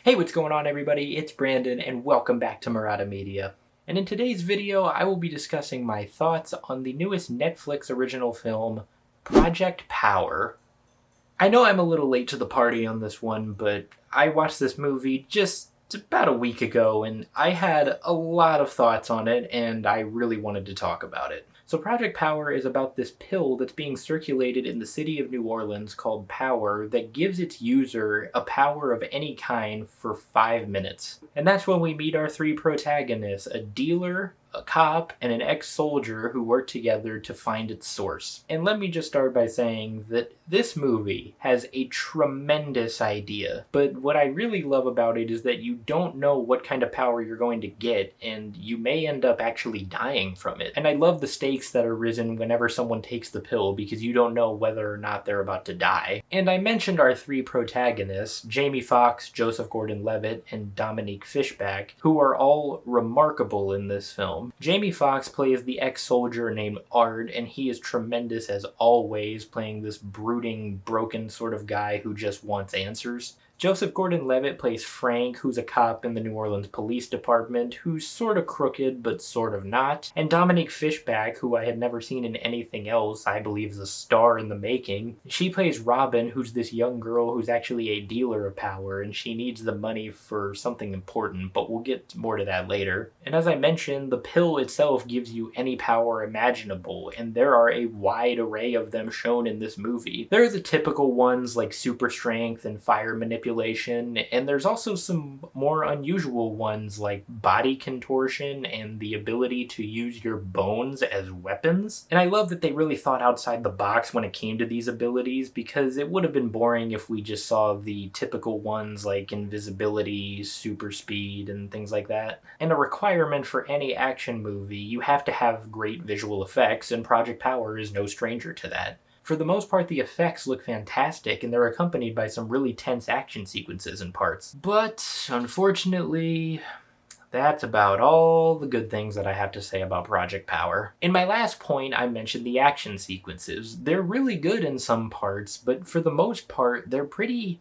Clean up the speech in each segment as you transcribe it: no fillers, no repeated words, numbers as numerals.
Hey, what's going on everybody? It's Brandon and welcome back to Marotta Media. And in today's video, I will be discussing my thoughts on the newest Netflix original film, Project Power. I know I'm a little late to the party on this one, but I watched this movie just about a week ago and I had a lot of thoughts on it and I really wanted to talk about it. So Project Power is about this pill that's being circulated in the city of New Orleans called Power that gives its user a power of any kind for 5 minutes. And that's when we meet our three protagonists, a dealer, a cop, and an ex-soldier who work together to find its source. And let me just start by saying that this movie has a tremendous idea, but what I really love about it is that you don't know what kind of power you're going to get, and you may end up actually dying from it. And I love the stakes that are risen whenever someone takes the pill, because you don't know whether or not they're about to die. And I mentioned our three protagonists, Jamie Foxx, Joseph Gordon-Levitt, and Dominique Fishback, who are all remarkable in this film. Jamie Foxx plays the ex-soldier named Art, and he is tremendous as always, playing this brooding, broken sort of guy who just wants answers. Joseph Gordon-Levitt plays Frank, who's a cop in the New Orleans Police Department, who's sort of crooked but sort of not. And Dominique Fishback, who I had never seen in anything else, I believe is a star in the making. She plays Robin, who's this young girl who's actually a dealer of power, and she needs the money for something important, but we'll get more to that later. And as I mentioned, the pill itself gives you any power imaginable, and there are a wide array of them shown in this movie. There are the typical ones like super strength and fire manipulation, and there's also some more unusual ones like body contortion and the ability to use your bones as weapons. And I love that they really thought outside the box when it came to these abilities, because it would have been boring if we just saw the typical ones like invisibility, super speed, and things like that. And a requirement for any action movie, you have to have great visual effects, and Project Power is no stranger to that. For the most part, the effects look fantastic, and they're accompanied by some really tense action sequences and parts. But, unfortunately, that's about all the good things that I have to say about Project Power. In my last point, I mentioned the action sequences. They're really good in some parts, but for the most part, they're pretty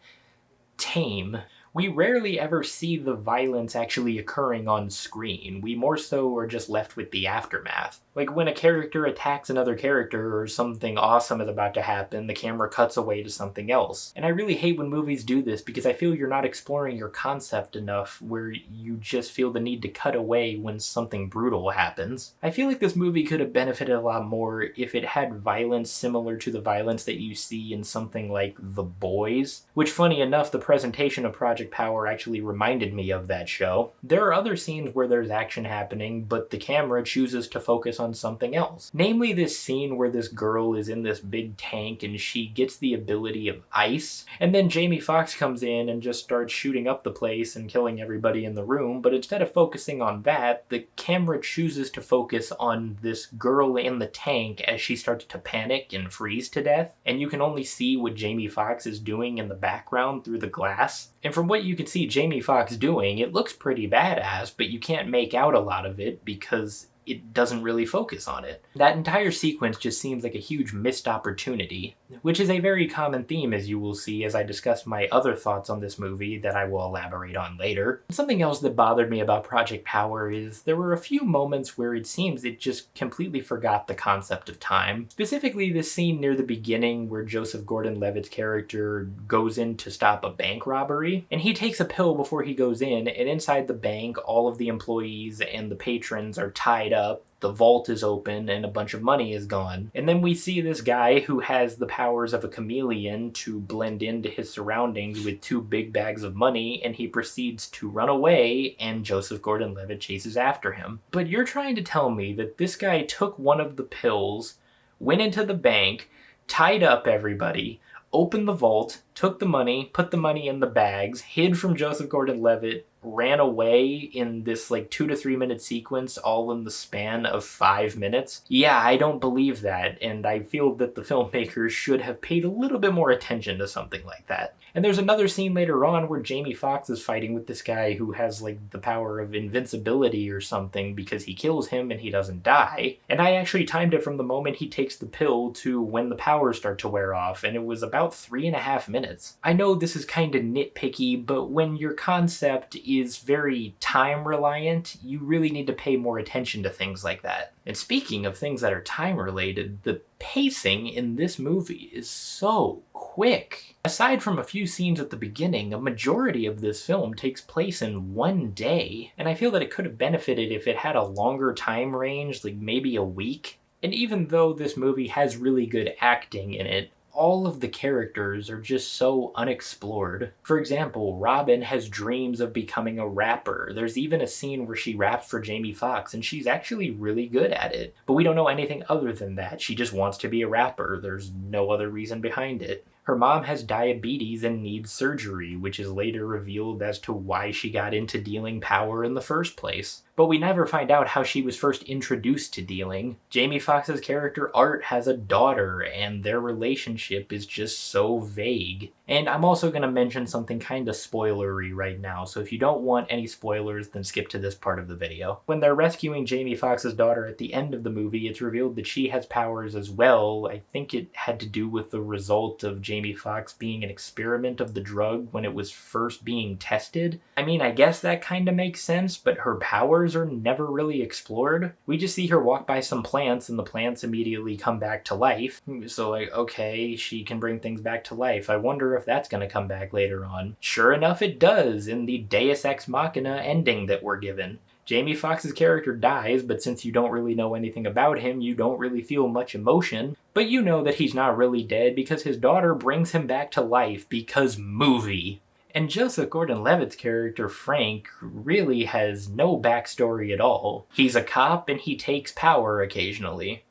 tame. We rarely ever see the violence actually occurring on screen. We more so are just left with the aftermath. Like when a character attacks another character or something awesome is about to happen, the camera cuts away to something else. And I really hate when movies do this because I feel you're not exploring your concept enough, where you just feel the need to cut away when something brutal happens. I feel like this movie could have benefited a lot more if it had violence similar to the violence that you see in something like The Boys, which, funny enough, the presentation of Project Power actually reminded me of that show. There are other scenes where there's action happening, but the camera chooses to focus on something else. Namely this scene where this girl is in this big tank and she gets the ability of ice, and then Jamie Foxx comes in and just starts shooting up the place and killing everybody in the room, but instead of focusing on that, the camera chooses to focus on this girl in the tank as she starts to panic and freeze to death, and you can only see what Jamie Foxx is doing in the background through the glass. And from what you can see Jamie Foxx doing, it looks pretty badass, but you can't make out a lot of it because it doesn't really focus on it. That entire sequence just seems like a huge missed opportunity, which is a very common theme, as you will see as I discuss my other thoughts on this movie that I will elaborate on later. Something else that bothered me about Project Power is there were a few moments where it seems it just completely forgot the concept of time. Specifically this scene near the beginning where Joseph Gordon-Levitt's character goes in to stop a bank robbery, and he takes a pill before he goes in, and inside the bank all of the employees and the patrons are tied up, the vault is open, and a bunch of money is gone. And then we see this guy who has the powers of a chameleon to blend into his surroundings with two big bags of money, and he proceeds to run away, and Joseph Gordon-Levitt chases after him. But you're trying to tell me that this guy took one of the pills, went into the bank, tied up everybody, opened the vault, took the money, put the money in the bags, hid from Joseph Gordon-Levitt, ran away in this like 2 to 3 minute sequence all in the span of 5 minutes. Yeah, I don't believe that, and I feel that the filmmakers should have paid a little bit more attention to something like that. And there's another scene later on where Jamie Foxx is fighting with this guy who has like the power of invincibility or something because he kills him and he doesn't die. And I actually timed it from the moment he takes the pill to when the powers start to wear off, and it was about 3.5 minutes. minutes. I know this is kind of nitpicky, but when your concept is very time reliant, you really need to pay more attention to things like that. And speaking of things that are time related, the pacing in this movie is so quick. Aside from a few scenes at the beginning, a majority of this film takes place in one day, and I feel that it could have benefited if it had a longer time range, like maybe a week. And even though this movie has really good acting in it, all of the characters are just so unexplored. For example, Robin has dreams of becoming a rapper. There's even a scene where she raps for Jamie Foxx, and she's actually really good at it. But we don't know anything other than that. She just wants to be a rapper. There's no other reason behind it. Her mom has diabetes and needs surgery, which is later revealed as to why she got into dealing power in the first place. But we never find out how she was first introduced to dealing. Jamie Foxx's character Art has a daughter, and their relationship is just so vague. And I'm also going to mention something kind of spoilery right now, so if you don't want any spoilers, then skip to this part of the video. When they're rescuing Jamie Foxx's daughter at the end of the movie, it's revealed that she has powers as well. I think it had to do with the result of Jamie Foxx being an experiment of the drug when it was first being tested. I mean, I guess that kind of makes sense, but her powers are never really explored. We just see her walk by some plants and the plants immediately come back to life. So like, okay, she can bring things back to life. I wonder if that's gonna come back later on. Sure enough, it does in the Deus Ex Machina ending that we're given. Jamie Foxx's character dies, but since you don't really know anything about him, you don't really feel much emotion. But you know that he's not really dead because his daughter brings him back to life because movie. And Joseph Gordon-Levitt's character, Frank, really has no backstory at all. He's a cop and he takes power occasionally.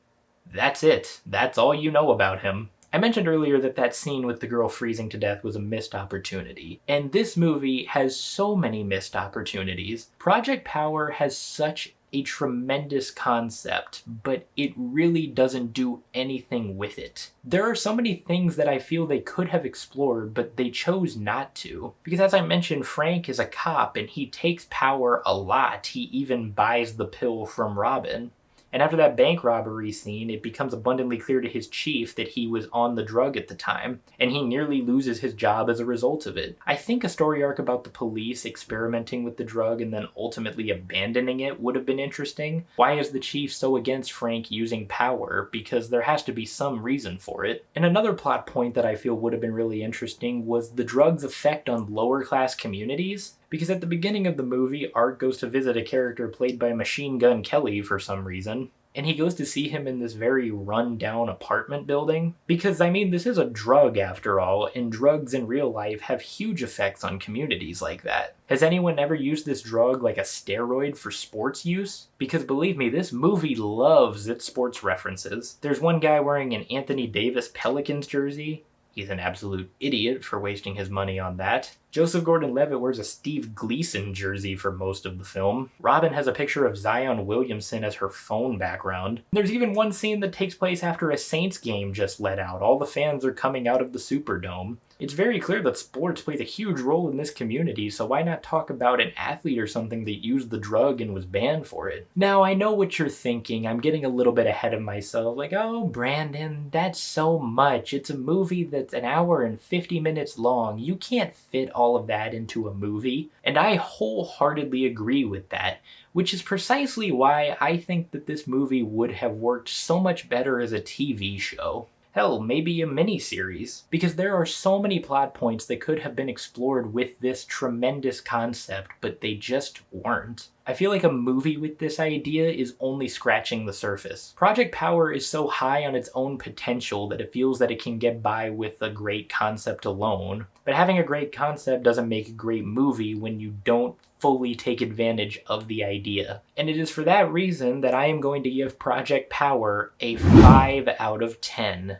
That's it. That's all you know about him. I mentioned earlier that that scene with the girl freezing to death was a missed opportunity. And this movie has so many missed opportunities. Project Power has such a tremendous concept, but it really doesn't do anything with it. There are so many things that I feel they could have explored, but they chose not to. Because as I mentioned, Frank is a cop and he takes power a lot. He even buys the pill from Robin. And after that bank robbery scene, it becomes abundantly clear to his chief that he was on the drug at the time, and he nearly loses his job as a result of it. I think a story arc about the police experimenting with the drug and then ultimately abandoning it would have been interesting. Why is the chief so against Frank using power? Because there has to be some reason for it. And another plot point that I feel would have been really interesting was the drug's effect on lower class communities. Because at the beginning of the movie, Art goes to visit a character played by Machine Gun Kelly for some reason. And he goes to see him in this very run-down apartment building. Because, I mean, this is a drug after all, and drugs in real life have huge effects on communities like that. Has anyone ever used this drug like a steroid for sports use? Because believe me, this movie loves its sports references. There's one guy wearing an Anthony Davis Pelicans jersey. He's an absolute idiot for wasting his money on that. Joseph Gordon-Levitt wears a Steve Gleason jersey for most of the film. Robin has a picture of Zion Williamson as her phone background. There's even one scene that takes place after a Saints game just let out. All the fans are coming out of the Superdome. It's very clear that sports plays a huge role in this community, so why not talk about an athlete or something that used the drug and was banned for it? Now, I know what you're thinking. I'm getting a little bit ahead of myself. Like, oh, Brandon, that's so much. It's a movie that's an hour and 50 minutes long. You can't fit all of that into a movie. And I wholeheartedly agree with that, which is precisely why I think that this movie would have worked so much better as a TV show. Hell, maybe a mini-series, because there are so many plot points that could have been explored with this tremendous concept, but they just weren't. I feel like a movie with this idea is only scratching the surface. Project Power is so high on its own potential that it feels that it can get by with a great concept alone. But having a great concept doesn't make a great movie when you don't fully take advantage of the idea. And it is for that reason that I am going to give Project Power a 5 out of 10.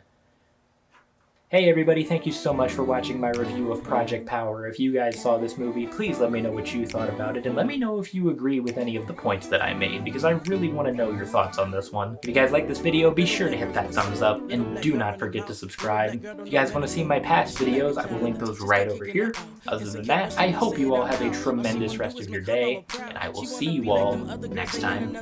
Hey everybody, thank you so much for watching my review of Project Power. If you guys saw this movie, please let me know what you thought about it, and let me know if you agree with any of the points that I made, because I really want to know your thoughts on this one. If you guys like this video, be sure to hit that thumbs up, and do not forget to subscribe. If you guys want to see my past videos, I will link those right over here. Other than that, I hope you all have a tremendous rest of your day, and I will see you all next time.